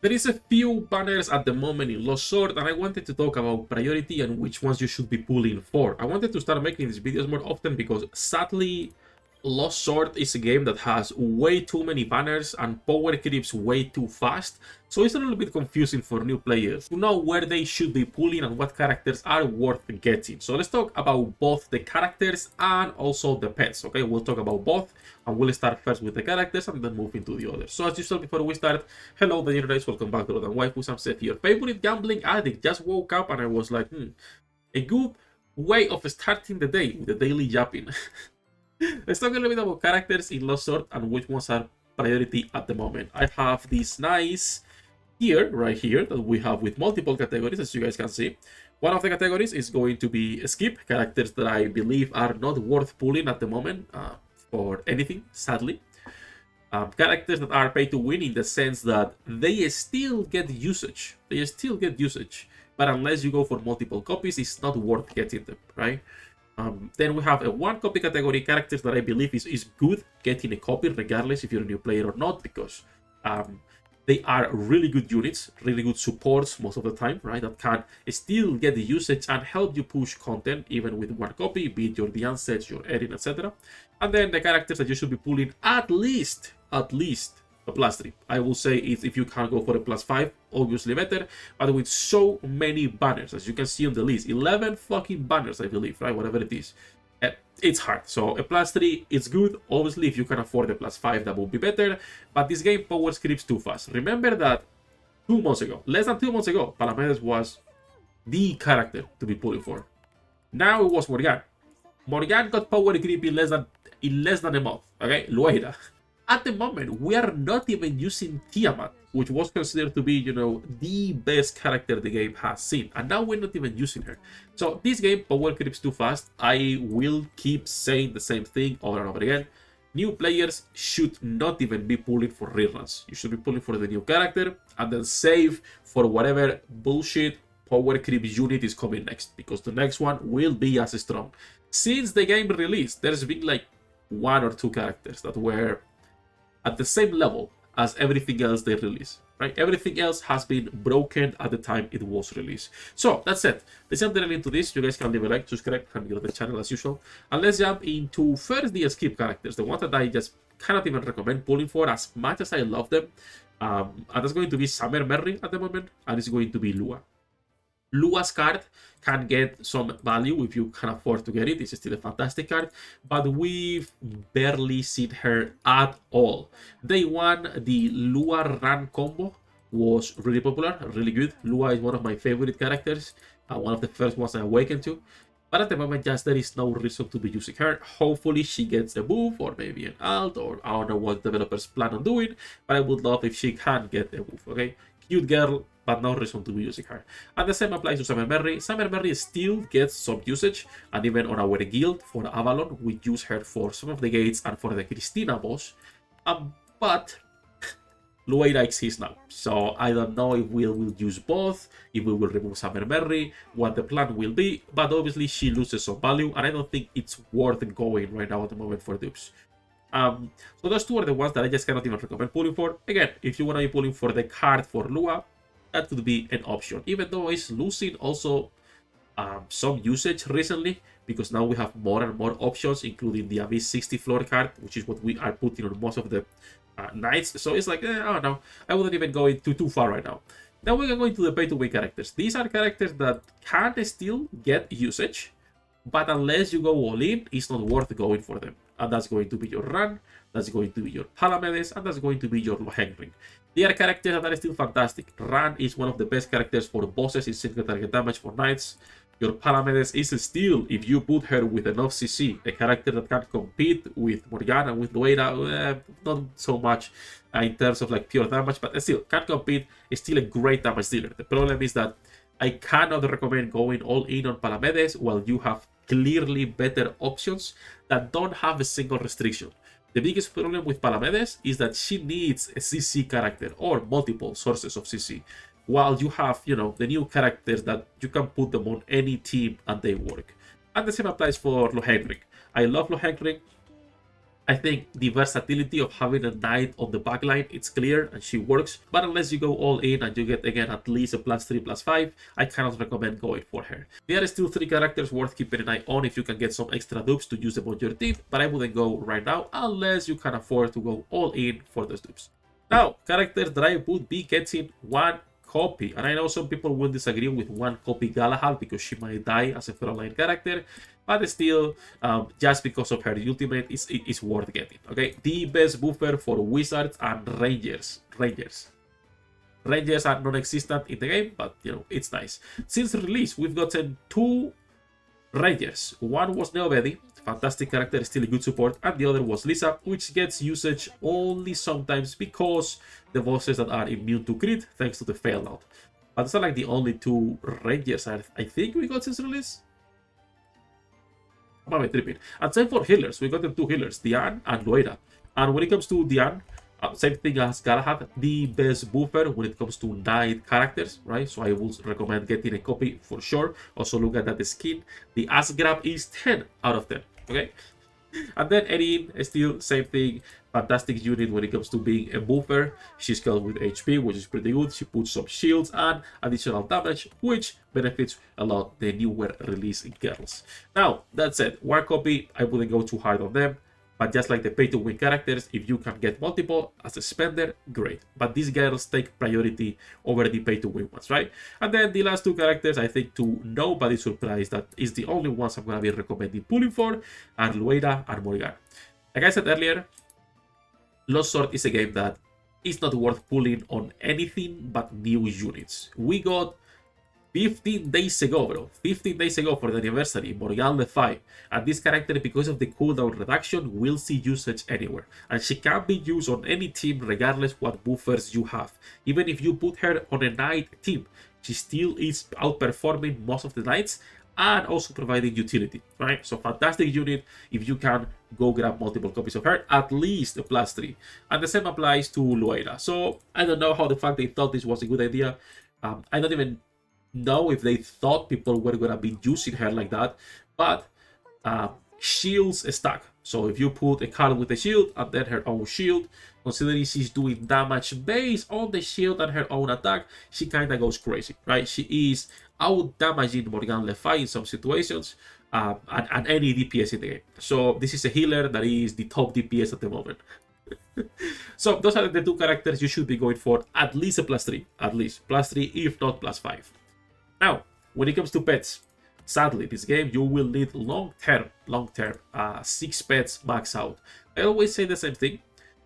There is a few banners at the moment in Lost Sword, and I wanted to talk about priority and which ones you should be pulling for. I wanted to start making these videos more often because sadly, Lost Sword is a game that has way too many banners and power creeps way too fast, so it's a little bit confusing for new players to know where they should be pulling and what characters are worth getting. So let's talk about both the characters and also the pets, okay? We'll talk about both, and we'll start first with the characters and then move into the others. So as usual, before we start, hello the internet, welcome back to Waifus. I'm Sefhi, your favorite gambling addict. Just woke up and I was like, a good way of starting the day with the daily yapping. Let's talk a little bit about characters in Lost Sword and which ones are priority at the moment. I have this nice tier right here that we have with multiple categories, as you guys can see. One of the categories is going to be skip, characters that I believe are not worth pulling at the moment for anything, sadly. Characters that are pay to win in the sense that they still get usage. But unless you go for multiple copies, it's not worth getting them, right? Then we have a one copy category, characters that I believe is good getting a copy regardless if you're a new player or not, because they are really good units, really good supports most of the time, right? That can still get the usage and help you push content even with one copy, be it your Dian sets, your Erin, etc. And then the characters that you should be pulling at least a +3. I will say if you can go for a +5, obviously better, but with so many banners, as you can see on the list, 11 fucking banners, I believe, right? Whatever it is. It's hard. So a +3, it's good. Obviously, if you can afford a +5, that would be better. But this game power creeps too fast. Remember that 2 months ago, less than 2 months ago, Palamedes was the character to be pulling for. Now it was Morgan. Morgan got power creep in less than a month. Okay, Lueira. At the moment, we are not even using Tiamat, which was considered to be, the best character the game has seen. And now we're not even using her. So this game power creeps too fast. I will keep saying the same thing over and over again. New players should not even be pulling for reruns. You should be pulling for the new character and then save for whatever bullshit power creep unit is coming next, because the next one will be as strong. Since the game released, there's been like 1 or 2 characters that were at the same level as everything else they release, right? Everything else has been broken at the time it was released. So that's it. Let's jump directly into this. You guys can leave a like, subscribe, and get the channel as usual. And let's jump into first the skip characters, the ones that I just cannot even recommend pulling for as much as I love them. And that's going to be Summer Merry at the moment, and it's going to be Lua. Lua's card can get some value if you can afford to get it. It's still a fantastic card, but we've barely seen her at all. Day one, the Lua Run combo was really popular, really good. Lua is one of my favorite characters, one of the first ones I awakened to. But at the moment, just there is no reason to be using her. Hopefully she gets a buff or maybe an alt, or I don't know what developers plan on doing, but I would love if she can get a buff, okay? Cute girl, but no reason to be using her. And the same applies to Summer Merry. Summer Merry still gets some usage, and even on our guild for Avalon, we use her for some of the gates and for the Christina boss. But Lueira exists now, so I don't know if we will use both, if we will remove Summer Merry, what the plan will be, but obviously she loses some value, and I don't think it's worth going right now at the moment for dupes. So those two are the ones that I just cannot even recommend pulling for. Again, if you want to be pulling for the card for Lua, that could be an option, even though it's losing also some usage recently, because now we have more and more options, including the Abyss 60 floor card, which is what we are putting on most of the nights. So it's like, I don't know, I wouldn't even go into too far right now. Now we are going to the pay-to-win characters. These are characters that can still get usage, but unless you go all in, it's not worth going for them. And that's going to be your Ran, that's going to be your Palamedes, and that's going to be your Lohengrin. They are characters that are still fantastic. Ran is one of the best characters for bosses in single target damage for knights. Your Palamedes is still, if you put her with enough CC, a character that can compete with Morgana, with Lueira, not so much in terms of like pure damage, but still can compete, is still a great damage dealer. The problem is that I cannot recommend going all in on Palamedes while you have clearly better options that don't have a single restriction. The biggest problem with Palamedes is that she needs a CC character or multiple sources of CC, while you have, the new characters that you can put them on any team and they work. And the same applies for Lohengrin. I love Lohengrin. I think the versatility of having a knight on the backline, it's clear and she works. But unless you go all in and you get again at least a +3, +5, I cannot recommend going for her. There are still 3 characters worth keeping an eye on if you can get some extra dupes to use them on your team, but I wouldn't go right now unless you can afford to go all in for those dupes. Now, characters that I would be getting 1 copy, and I know some people will disagree with 1 copy Galahad because she might die as a frontline character, but still, just because of her ultimate, it's worth getting. Okay, the best buffer for wizards and rangers. Rangers are non-existent in the game, but you know, it's nice. Since release, we've gotten 2 rangers. One was Neobedi, fantastic character, still a good support, and the other was Lisa, which gets usage only sometimes because the bosses that are immune to crit thanks to the fail out. But those are like the only 2 rangers I think we got since release. I'm tripping. And same for healers, we got the 2 healers, Diane and Loera. And when it comes to Diane, same thing as Galahad, the best buffer when it comes to knight characters, right? So I would recommend getting a copy for sure. Also look at that skin. The ass grab is 10 out of 10, okay? And then Erin, still same thing, fantastic unit when it comes to being a buffer. She's killed with HP, which is pretty good. She puts some shields and additional damage, which benefits a lot the newer release girls. Now, that said, 1 copy, I wouldn't go too hard on them. But just like the pay-to-win characters, if you can get multiple as a spender, great. But these girls take priority over the pay-to-win ones, right? And then the last 2 characters, I think to nobody's surprise, that is the only ones I'm going to be recommending pulling for, are Lueira and Morgan. Like I said earlier, Lost Sword is a game that is not worth pulling on anything but new units. We got 15 days ago, bro. 15 days ago for the anniversary, Morgan Le Fay. And this character, because of the cooldown reduction, will see usage anywhere. And she can be used on any team regardless what buffers you have. Even if you put her on a knight team, she still is outperforming most of the knights and also providing utility, right? So fantastic unit if you can go grab multiple copies of her, at least a +3. And the same applies to Lueira. So I don't know how the fact they thought this was a good idea. I don't even know if they thought people were going to be using her like that, but shields stack. So if you put a card with a shield and then her own shield, considering she's doing damage based on the shield and her own attack, she kind of goes crazy, right? She is out damaging Morgan Le Fay in some situations, and any DPS in the game. So this is a healer that is the top DPS at the moment. So those are the 2 characters you should be going for, at least a +3, at least +3 if not +5. Now, when it comes to pets, sadly, this game you will need long term, 6 pets max out. I always say the same thing.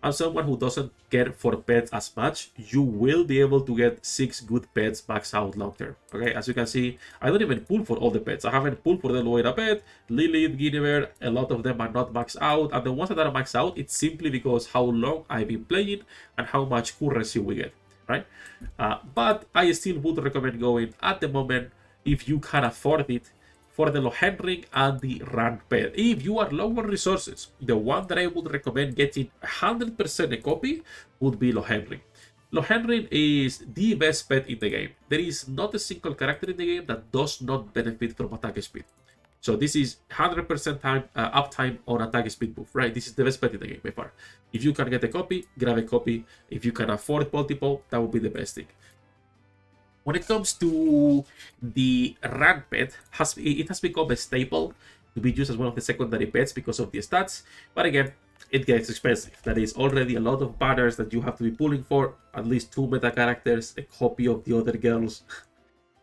I'm someone who doesn't care for pets as much. You will be able to get 6 good pets max out long term. Okay, as you can see, I don't even pull for all the pets. I haven't pulled for the Loera pet, Lilith, Guinevere. A lot of them are not maxed out, and the ones that are maxed out, it's simply because how long I've been playing and how much currency we get. Right? But I still would recommend going at the moment, if you can afford it, for the Lohenring and the Rank pet. If you are low on resources, the one that I would recommend getting 100% a copy would be Lohenring. Lohenring is the best pet in the game. There is not a single character in the game that does not benefit from attack speed. So this is 100% uptime on attack speed buff, right? This is the best pet in the game by far. If you can get a copy, grab a copy. If you can afford multiple, that would be the best thing. When it comes to the rank pet, it has become a staple to be used as one of the secondary pets because of the stats. But again, it gets expensive. That is already a lot of banners that you have to be pulling for, at least 2 meta characters, a copy of the other girls,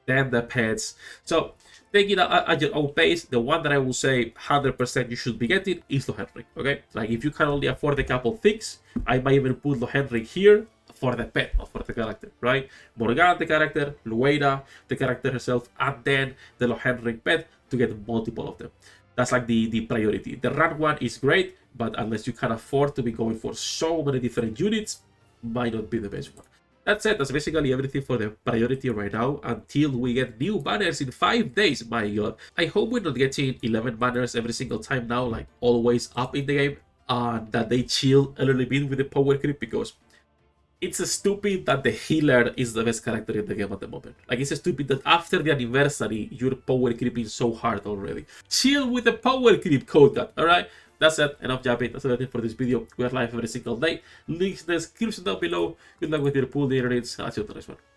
then the pets. So take it at your own pace. The one that I will say 100% you should be getting is Lohenring, okay? Like if you can only afford a couple things, I might even put Lohenring here for the pet, not for the character, right? Morgan, the character, Lueira, the character herself, and then the Lohenring pet to get multiple of them. That's like the priority. The rank one is great, but unless you can afford to be going for so many different units, might not be the best one. That said, that's basically everything for the priority right now until we get new banners in 5 days. My god. I hope we're not getting 11 banners every single time now, like always up in the game, and that they chill a little bit with the power creep, because it's stupid that the healer is the best character in the game at the moment. Like, it's stupid that after the anniversary, you're power creeping so hard already. Chill with the power creep, code that, alright? That's it. Enough jabbing. That's everything for this video. We are live every single day. Links in the description down below. Good luck with your pool later. I'll see you on the next one.